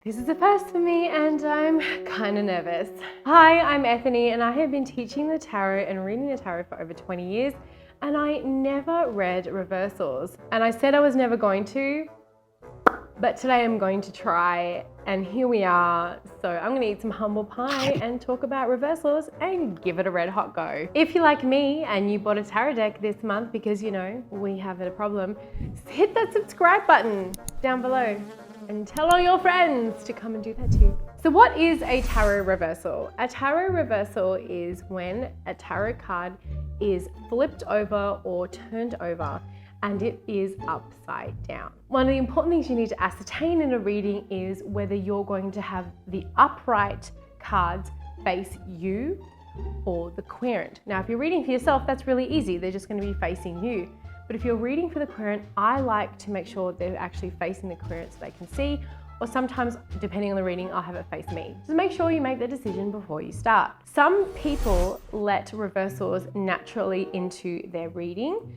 This is a first for me and I'm kind of nervous. Hi, I'm Ethony and I have been teaching the tarot and reading the tarot for over 20 years and I never read reversals. And I said I was never going to, but today I'm going to try and here we are. So I'm gonna eat some humble pie and talk about reversals and give it a red hot go. If you're like me and you bought a tarot deck this month because you know, we have a problem, hit that subscribe button down below. And tell all your friends to come and do that too. So what is a tarot reversal? A tarot reversal is when a tarot card is flipped over or turned over and it is upside down. One of the important things you need to ascertain in a reading is whether you're going to have the upright cards face you or the querent. Now, if you're reading for yourself, that's really easy. They're just going to be facing you. But if you're reading for the querent, I like to make sure they're actually facing the querent so they can see, or sometimes, depending on the reading, I'll have it face me. So make sure you make the decision before you start. Some people let reversals naturally into their reading.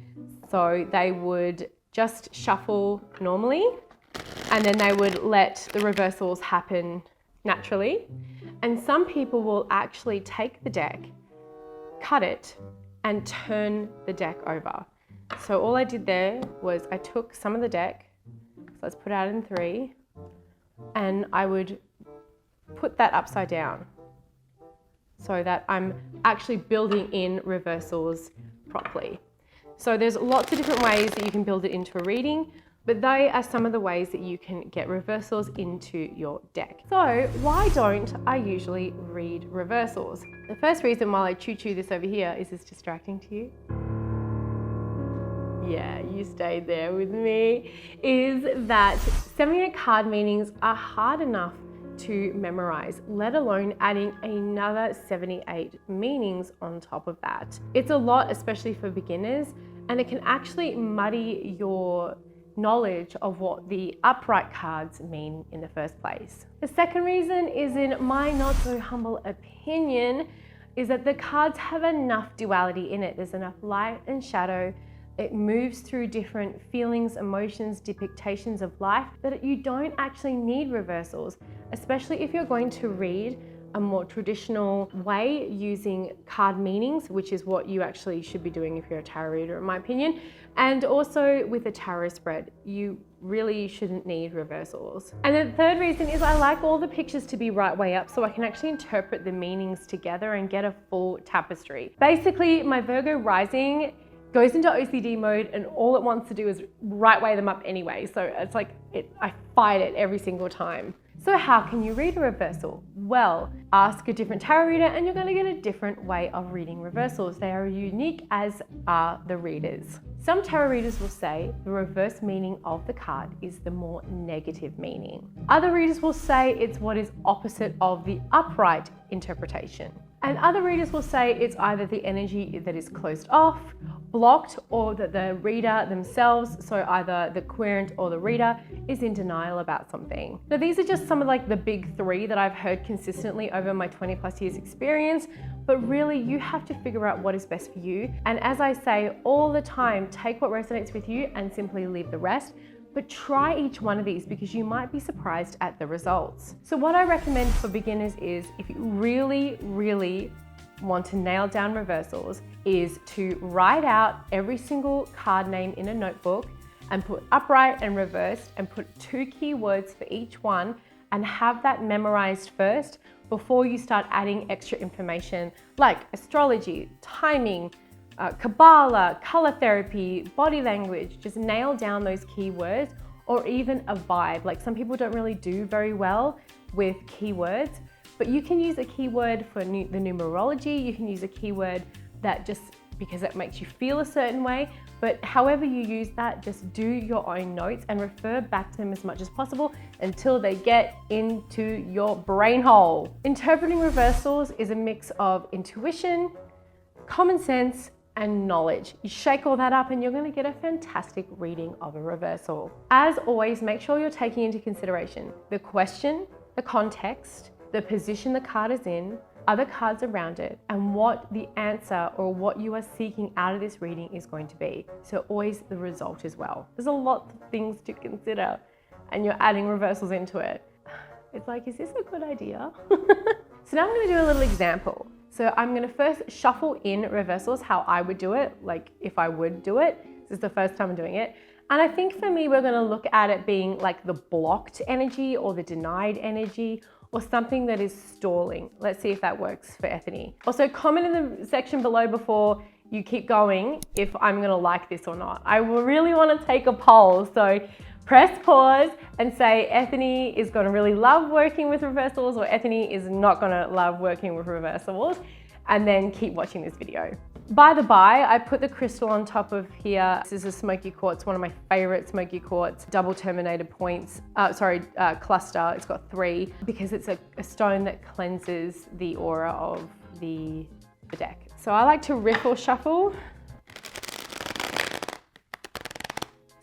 So they would just shuffle normally, and then they would let the reversals happen naturally. And some people will actually take the deck, cut it, and turn the deck over. So all I did there was I took some of the deck, so let's put it out in 3, and I would put that upside down so that I'm actually building in reversals properly. So there's lots of different ways that you can build it into a reading, but they are some of the ways that you can get reversals into your deck. So why don't I usually read reversals? The first reason while I choo-choo this over here, is this distracting to you? Yeah, you stayed there with me, is that 78 card meanings are hard enough to memorize, let alone adding another 78 meanings on top of that. It's a lot, especially for beginners, and it can actually muddy your knowledge of what the upright cards mean in the first place. The second reason is, in my not so humble opinion, is that the cards have enough duality in it. There's enough light and shadow. It moves through different feelings, emotions, depictions of life, that you don't actually need reversals, especially if you're going to read a more traditional way using card meanings, which is what you actually should be doing if you're a tarot reader, in my opinion. And also with a tarot spread, you really shouldn't need reversals. And the third reason is I like all the pictures to be right way up so I can actually interpret the meanings together and get a full tapestry. Basically, my Virgo rising goes into OCD mode and all it wants to do is right way them up anyway. So it's like, I fight it every single time. So how can you read a reversal? Well, ask a different tarot reader and you're going to get a different way of reading reversals. They are unique, as are the readers. Some tarot readers will say the reverse meaning of the card is the more negative meaning. Other readers will say it's what is opposite of the upright interpretation. And other readers will say it's either the energy that is closed off, blocked, or that the reader themselves, so either the querent or the reader, is in denial about something. Now these are just some of like the big 3 that I've heard consistently over my 20+ years experience, but really you have to figure out what is best for you. And as I say all the time, take what resonates with you and simply leave the rest. But try each one of these because you might be surprised at the results. So what I recommend for beginners is, if you really, really want to nail down reversals, is to write out every single card name in a notebook and put upright and reversed and put 2 keywords for each one and have that memorized first before you start adding extra information like astrology, timing, Kabbalah, color therapy, body language. Just nail down those keywords, or even a vibe. Like some people don't really do very well with keywords, but you can use a keyword for the numerology. You can use a keyword that just because it makes you feel a certain way, but however you use that, just do your own notes and refer back to them as much as possible until they get into your brain hole. Interpreting reversals is a mix of intuition, common sense, and knowledge. You shake all that up and you're going to get a fantastic reading of a reversal. As always, make sure you're taking into consideration the question, the context, the position the card is in, other cards around it, and what the answer or what you are seeking out of this reading is going to be. So always the result as well. There's a lot of things to consider and you're adding reversals into it. It's like, is this a good idea? So now I'm gonna do a little example. So I'm gonna first shuffle in reversals how I would do it, like if I would do it. This is the first time I'm doing it. And I think for me, we're gonna look at it being like the blocked energy or the denied energy or something that is stalling. Let's see if that works for Ethony. Also, comment in the section below before you keep going if I'm gonna like this or not. I really wanna take a poll. So press pause and say Ethony is gonna really love working with reversals or Ethony is not gonna love working with reversals, and then keep watching this video. By the by, I put the crystal on top of here. This is a smoky quartz, one of my favorite smoky quartz, double terminated points, cluster. It's got 3 because it's a stone that cleanses the aura of the deck. So I like to riffle shuffle.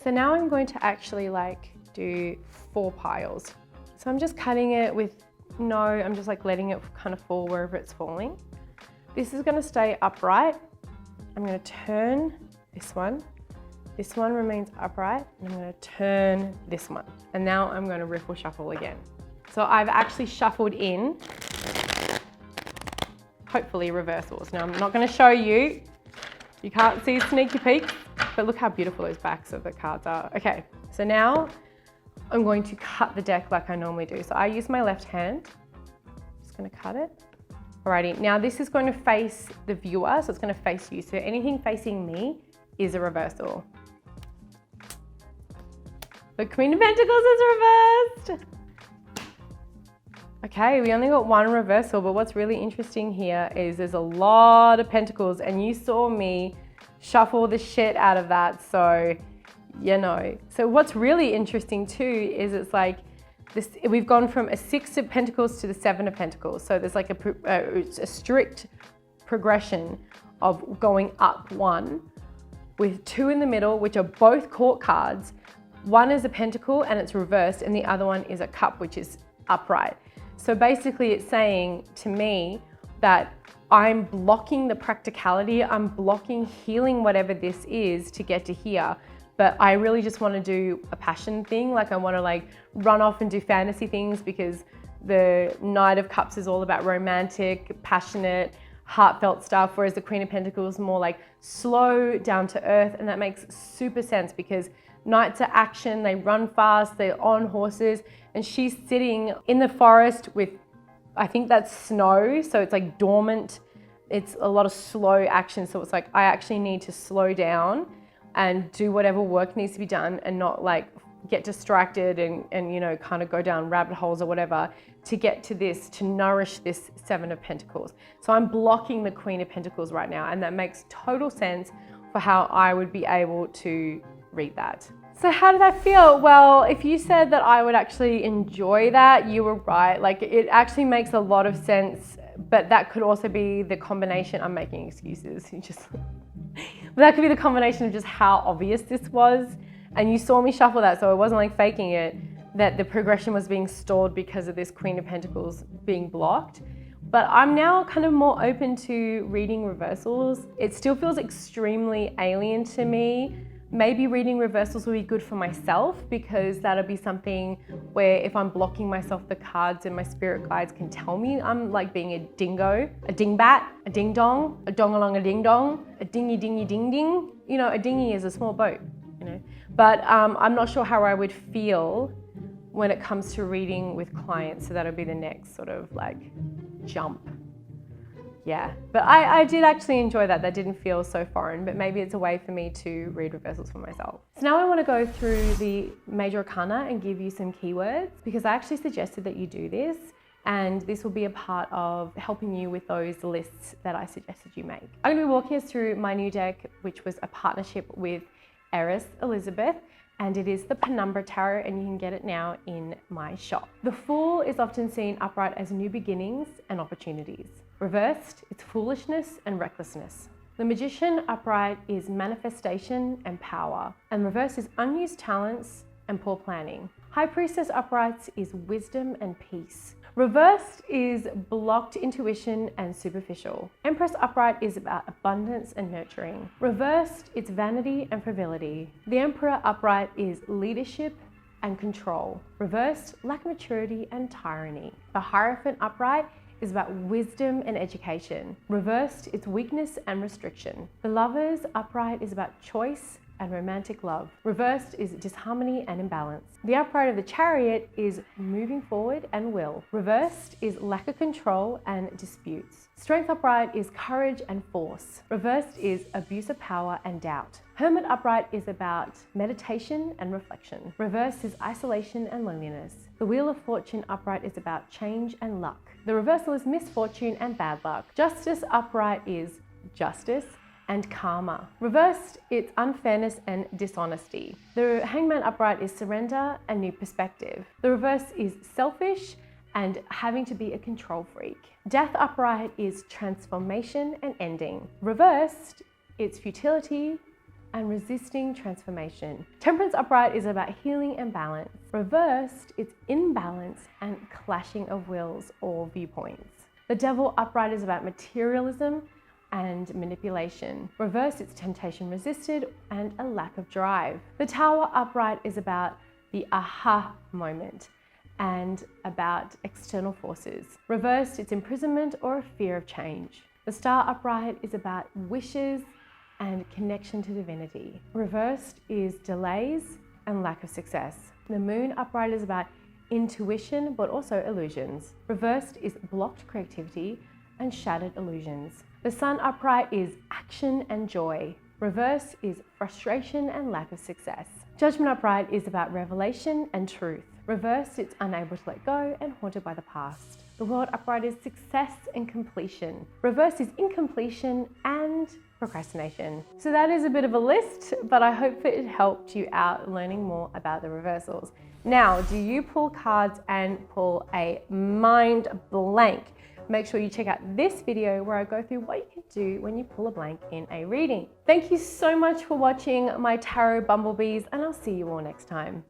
So now I'm going to actually like do 4 piles. So I'm just cutting it with I'm just like letting it kind of fall wherever it's falling. This is gonna stay upright. I'm gonna turn this one. This one remains upright, and I'm gonna turn this one. And now I'm gonna riffle shuffle again. So I've actually shuffled in, hopefully reversals. Now I'm not gonna show you. You can't see sneaky peeks, but look how beautiful those backs of the cards are. Okay, so now I'm going to cut the deck like I normally do. So I use my left hand, just gonna cut it. Alrighty, now this is going to face the viewer, so it's going to face you. So anything facing me is a reversal. The Queen of Pentacles is reversed. Okay, we only got 1 reversal, but what's really interesting here is there's a lot of pentacles, and you saw me shuffle the shit out of that, so you know. So what's really interesting too is it's like, we've gone from a 6 of Pentacles to the 7 of Pentacles. So there's like a strict progression of going up 1 with 2 in the middle, which are both court cards. 1 is a Pentacle and it's reversed, and the other one is a Cup, which is upright. So basically it's saying to me that I'm blocking the practicality, I'm blocking healing whatever this is to get to here. But I really just want to do a passion thing. Like I want to like run off and do fantasy things, because the Knight of Cups is all about romantic, passionate, heartfelt stuff, whereas the Queen of Pentacles is more like slow, down to earth. And that makes super sense because knights are action, they run fast, they're on horses, and she's sitting in the forest with, I think that's snow. So it's like dormant. It's a lot of slow action. So it's like, I actually need to slow down and do whatever work needs to be done and not like get distracted and you know, kind of go down rabbit holes or whatever to get to this, to nourish this 7 of Pentacles. So I'm blocking the Queen of Pentacles right now, and that makes total sense for how I would be able to read that. So how did that feel? Well, if you said that I would actually enjoy that, you were right. Like it actually makes a lot of sense, but that could also be the combination. I'm making excuses. But that could be the combination of just how obvious this was. And you saw me shuffle that, so it wasn't like faking it, that the progression was being stalled because of this Queen of Pentacles being blocked. But I'm now kind of more open to reading reversals. It still feels extremely alien to me. Maybe reading reversals will be good for myself, because that'll be something where if I'm blocking myself, the cards and my spirit guides can tell me I'm like being a dingo, a dingbat, a ding dong, a dong along a ding dong, a dingy dingy ding ding. You know, a dinghy is a small boat, you know. But I'm not sure how I would feel when it comes to reading with clients. So that'll be the next sort of like jump. Yeah, but I did actually enjoy that. That didn't feel so foreign, but maybe it's a way for me to read reversals for myself. So now I want to go through the major arcana and give you some keywords, because I actually suggested that you do this, and this will be a part of helping you with those lists that I suggested you make. I'm going to be walking us through my new deck, which was a partnership with Eris Elizabeth, and it is the Penumbra Tarot, and you can get it now in my shop. The Fool is often seen upright as new beginnings and opportunities. Reversed, it's foolishness and recklessness. The Magician upright is manifestation and power, and reversed is unused talents and poor planning. High Priestess upright is wisdom and peace. Reversed is blocked intuition and superficial. Empress upright is about abundance and nurturing. Reversed, it's vanity and frivolity. The Emperor upright is leadership and control. Reversed, lack of maturity and tyranny. The Hierophant upright is about wisdom and education. Reversed, it's weakness and restriction. The Lovers upright is about choice and romantic love. Reversed is disharmony and imbalance. The upright of the Chariot is moving forward and will. Reversed is lack of control and disputes. Strength upright is courage and force. Reversed is abuse of power and doubt. Hermit upright is about meditation and reflection. Reversed is isolation and loneliness. The Wheel of Fortune upright is about change and luck. The reversal is misfortune and bad luck. Justice upright is justice and karma. Reversed, it's unfairness and dishonesty. The Hangman upright is surrender and new perspective. The reverse is selfish and having to be a control freak. Death upright is transformation and ending. Reversed, it's futility and resisting transformation. Temperance upright is about healing and balance. Reversed, it's imbalance and clashing of wills or viewpoints. The Devil upright is about materialism and manipulation. Reversed, it's temptation resisted and a lack of drive. The Tower upright is about the aha moment and about external forces. Reversed, it's imprisonment or a fear of change. The Star upright is about wishes and connection to divinity. Reversed is delays and lack of success. The Moon upright is about intuition but also illusions. Reversed is blocked creativity and shattered illusions. The Sun upright is action and joy. Reverse is frustration and lack of success. Judgment upright is about revelation and truth. Reversed, it's unable to let go and haunted by the past. The World upright is success and completion. Reversed is incompletion and procrastination. So that is a bit of a list, but I hope it helped you out learning more about the reversals. Now, do you pull cards and pull a mind blank? Make sure you check out this video where I go through what you can do when you pull a blank in a reading. Thank you so much for watching my Tarot Bumblebees, and I'll see you all next time.